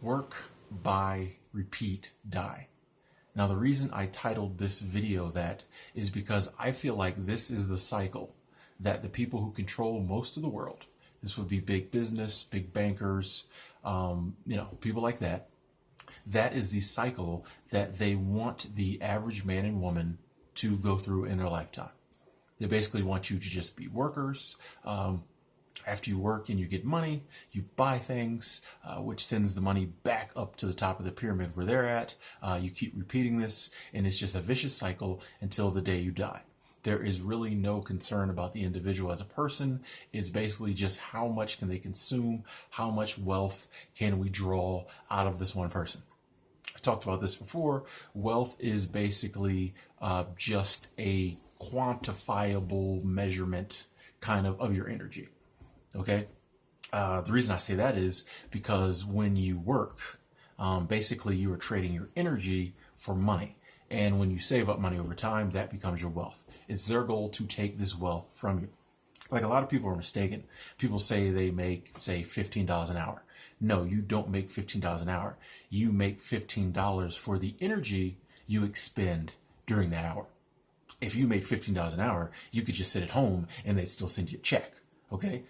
Work, buy, repeat, die. Now, the reason I titled this video that is because I feel like this is the cycle that the people who control most of the world, this would be big business, big bankers, people like that, that is the cycle that they want the average man and woman to go through in their lifetime. They basically want you to just be workers. After you work and you get money, you buy things, which sends the money back up to the top of the pyramid where they're at. You keep repeating this, and it's just a vicious cycle until the day you die. There is really no concern about the individual as a person. It's basically just how much can they consume, how much wealth can we draw out of this one person. I've talked about this before. Wealth is basically just a quantifiable measurement kind of your energy. Okay. The reason I say that is because when you work, basically you are trading your energy for money. And when you save up money over time, that becomes your wealth. It's their goal to take this wealth from you. Like, a lot of people are mistaken. People say they make, say, $15 an hour. No, you don't make $15 an hour. You make $15 for the energy you expend during that hour. If you made $15 an hour, you could just sit at home and they'd still send you a check. Okay.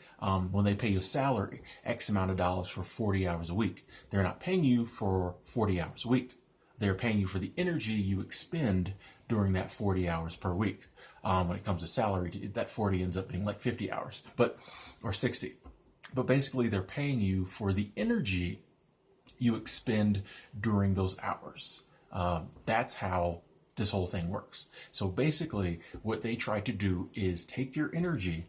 When they pay you a salary, X amount of dollars for 40 hours a week, they're not paying you for 40 hours a week. They're paying you for the energy you expend during that 40 hours per week. When it comes to salary, that 40 ends up being like 50 hours, or 60. But basically, they're paying you for the energy you expend during those hours. That's how this whole thing works. So basically, what they try to do is take your energy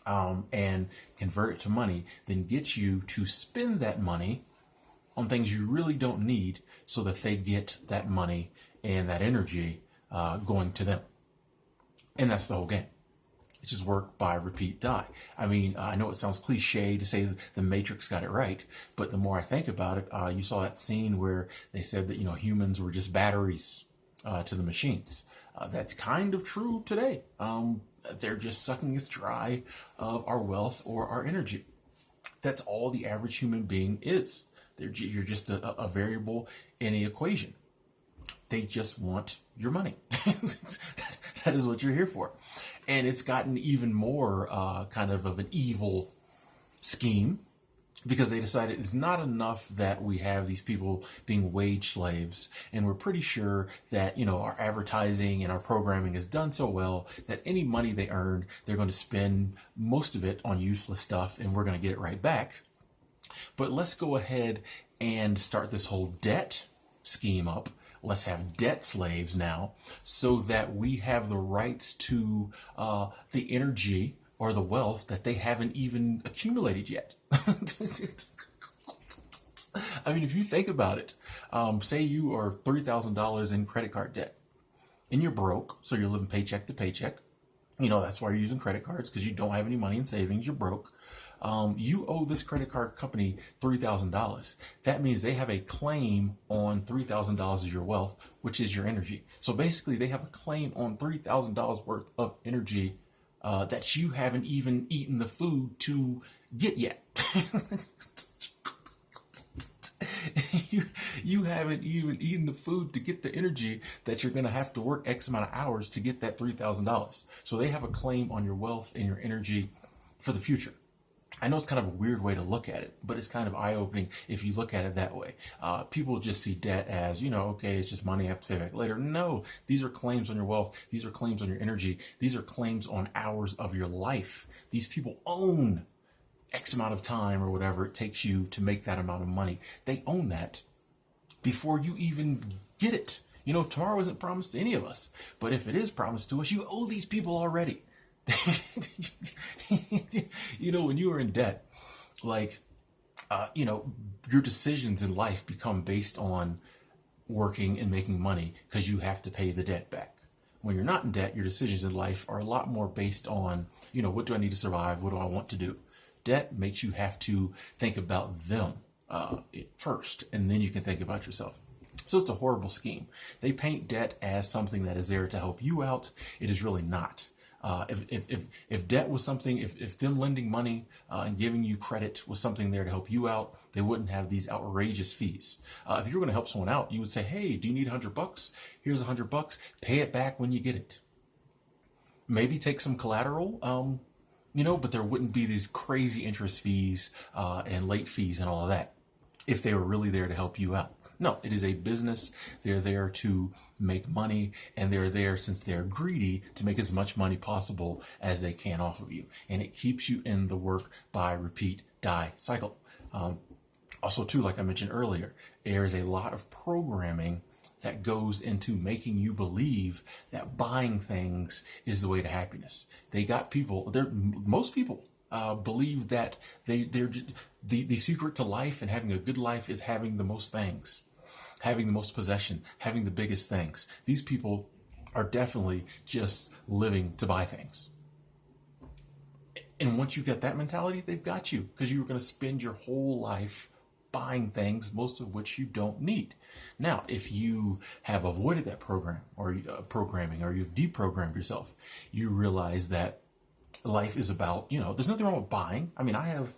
and convert it to money, then get you to spend that money on things you really don't need so that they get that money and that energy going to them. And that's the whole game. It's just work, buy, repeat, die. I mean, I know it sounds cliche to say the Matrix got it right, but the more I think about it, you saw that scene where they said that, humans were just batteries to the machines. That's kind of true today. They're just sucking us dry of our wealth or our energy. That's all the average human being is. You're just a variable in the equation. They just want your money. That is what you're here for. And it's gotten even more kind of an evil scheme because they decided it's not enough that we have these people being wage slaves. And we're pretty sure that, our advertising and our programming is done so well that any money they earn, they're going to spend most of it on useless stuff and we're going to get it right back. But let's go ahead and start this whole debt scheme up. Let's have debt slaves now so that we have the rights to the energy or the wealth that they haven't even accumulated yet. I mean, if you think about it, say you are $3,000 in credit card debt and you're broke, so you're living paycheck to paycheck. That's why you're using credit cards, because you don't have any money in savings, you're broke. You owe this credit card company $3,000. That means they have a claim on $3,000 of your wealth, which is your energy. So basically, they have a claim on $3,000 worth of energy that you haven't even eaten the food to get yet. You haven't even eaten the food to get the energy that you're going to have to work X amount of hours to get that $3,000. So they have a claim on your wealth and your energy for the future. I know it's kind of a weird way to look at it, but it's kind of eye-opening if you look at it that way. People just see debt as, okay, it's just money I have to pay back later. No, these are claims on your wealth. These are claims on your energy. These are claims on hours of your life. These people own X amount of time or whatever it takes you to make that amount of money. They own that before you even get it. Tomorrow isn't promised to any of us, but if it is promised to us, you owe these people already. When you are in debt, your decisions in life become based on working and making money because you have to pay the debt back. When you're not in debt, your decisions in life are a lot more based on, what do I need to survive? What do I want to do? Debt makes you have to think about them first, and then you can think about yourself. So it's a horrible scheme. They paint debt as something that is there to help you out. It is really not. If debt was something, if them lending money and giving you credit was something there to help you out, they wouldn't have these outrageous fees. If you were going to help someone out, you would say, hey, do you need $100? Here's $100. Pay it back when you get it. Maybe take some collateral, but there wouldn't be these crazy interest fees and late fees and all of that if they were really there to help you out. No, it is a business. They're there to make money, and they're there, since they're greedy, to make as much money possible as they can off of you. And it keeps you in the work, buy, repeat, die cycle. Also, too, like I mentioned earlier, there is a lot of programming that goes into making you believe that buying things is the way to happiness. They got people, most people believe that the secret to life and having a good life is having the most things, having the most possession, having the biggest things. These people are definitely just living to buy things. And once you get that mentality, they've got you, because you were going to spend your whole life buying things, most of which you don't need. Now, if you have avoided that programming, or you've deprogrammed yourself, you realize that life is about, there's nothing wrong with buying. I mean, I have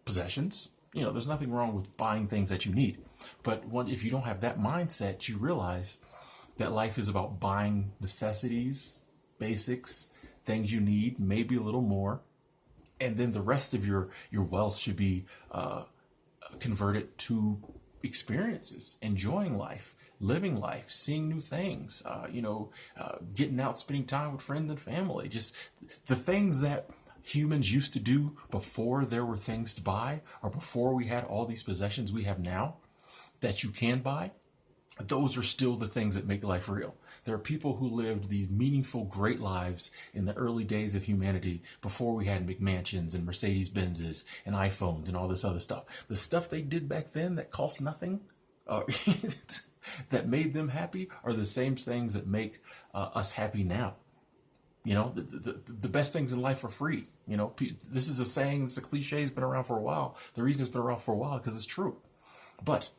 possessions. There's nothing wrong with buying things that you need. But if you don't have that mindset, you realize that life is about buying necessities, basics, things you need, maybe a little more. And then the rest of your wealth should be converted to experiences, enjoying life, living life, seeing new things, getting out, spending time with friends and family, just the things that humans used to do before there were things to buy, or before we had all these possessions we have now that you can buy. Those are still the things that make life real. There are people who lived these meaningful, great lives in the early days of humanity, before we had McMansions and Mercedes Benzes and iPhones and all this other stuff. The stuff they did back then that cost nothing, that made them happy, are the same things that make us happy now. The best things in life are free. This is a saying, it's a cliche, it's been around for a while. The reason it's been around for a while because it's true. But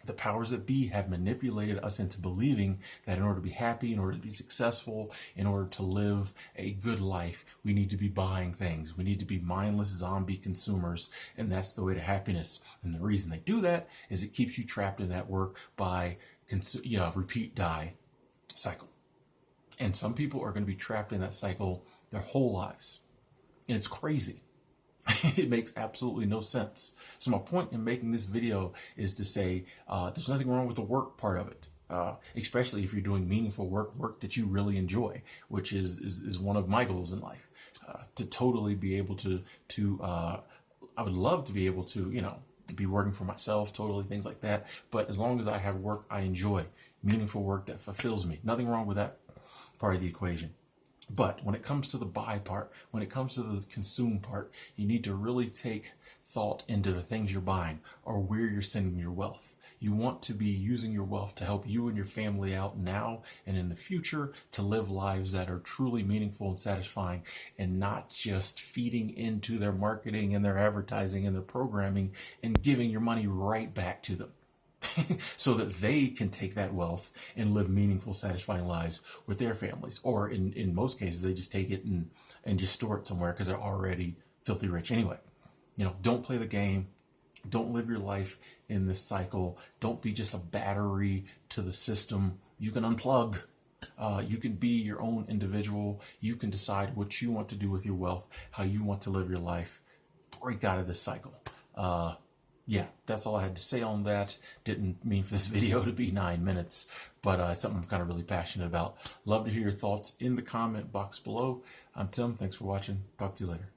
the powers that be have manipulated us into believing that in order to be happy, in order to be successful, in order to live a good life, we need to be buying things. We need to be mindless zombie consumers, and that's the way to happiness. And the reason they do that is it keeps you trapped in that work, buy, repeat, die cycle. And some people are going to be trapped in that cycle their whole lives. And it's crazy. It makes absolutely no sense. So my point in making this video is to say there's nothing wrong with the work part of it, especially if you're doing meaningful work that you really enjoy, which is one of my goals in life, to totally be able to I would love to be able to, be working for myself, totally, things like that. But as long as I have work I enjoy, meaningful work that fulfills me, nothing wrong with that part of the equation. But when it comes to the buy part, when it comes to the consume part, you need to really take thought into the things you're buying, or where you're sending your wealth. You want to be using your wealth to help you and your family out now and in the future, to live lives that are truly meaningful and satisfying, and not just feeding into their marketing and their advertising and their programming and giving your money right back to them. So that they can take that wealth and live meaningful, satisfying lives with their families. Or in most cases, they just take it and just store it somewhere because they're already filthy rich anyway. Don't play the game. Don't live your life in this cycle. Don't be just a battery to the system. You can unplug. You can be your own individual. You can decide what you want to do with your wealth, how you want to live your life. Break out of this cycle. Yeah, that's all I had to say on that. Didn't mean for this video to be 9 minutes, but it's something I'm kind of really passionate about. Love to hear your thoughts in the comment box below. I'm Tim. Thanks for watching. Talk to you later.